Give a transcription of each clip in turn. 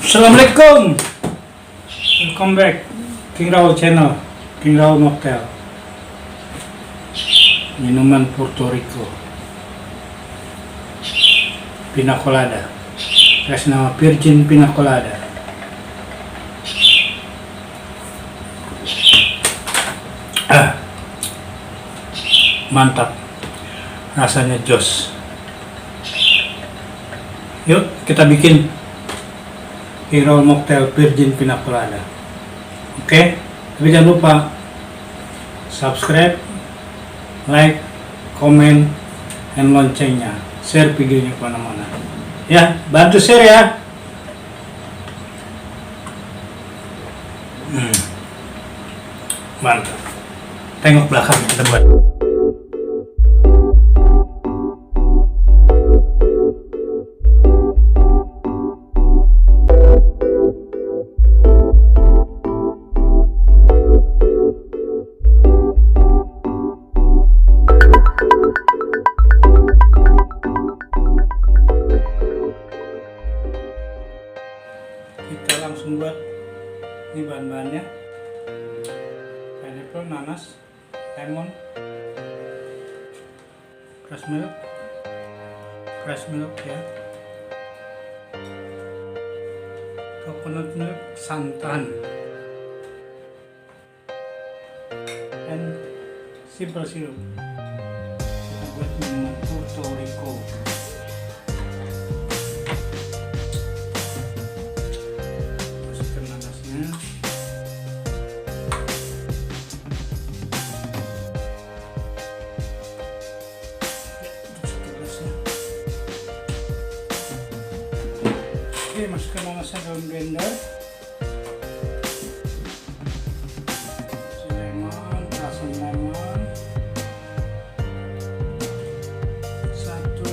Assalamualaikum. Welcome back KingRaul Channel, KingRaul Mocktail. Minuman Puerto Rico, Pina Colada. Kasih nama Virgin Pina Colada. Mantap, rasanya jos. Yuk kita bikin KingRaul Mocktail Virgin Pina Colada. Oke, tapi jangan lupa subscribe, like, komen, dan loncengnya. Share videonya kemana-mana. Ya, bantu share ya. Mantap. Tengok belakang kita buat. Kita langsung buat ini bahan-bahannya: pineapple, nanas, lemon, fresh milk ya, coconut milk, santan, dan simple syrup. Kita buat minuman Puerto Rico. Oke, masukkan nanasnya dalam blender. Lemon, rasa lemon, 1, 2,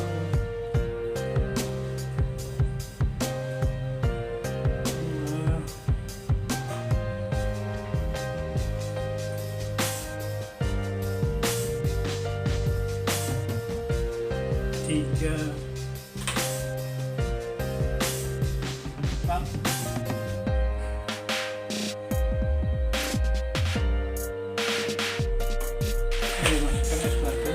3, 4. Oke, masukkan es batu.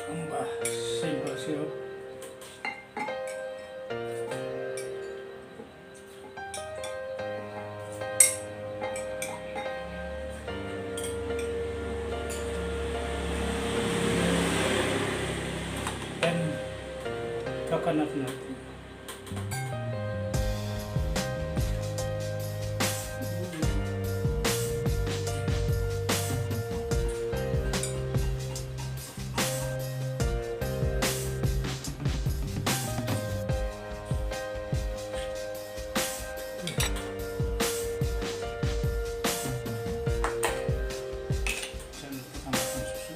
Tambah simple syrup. Coconut milk. Dan tambahkan susu.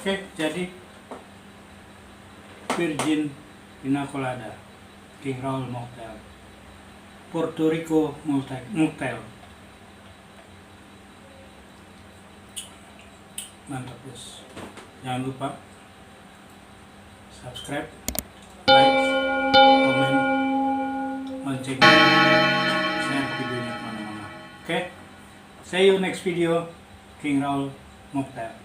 Oke, jadi Virgin Pina Colada, KingRaul Mocktail, Puerto Rico Mocktail. Mantap guys. Jangan lupa subscribe, like, komen, loncengnya, share videonya kemana-mana. Oke, see you next video, KingRaul Mocktail.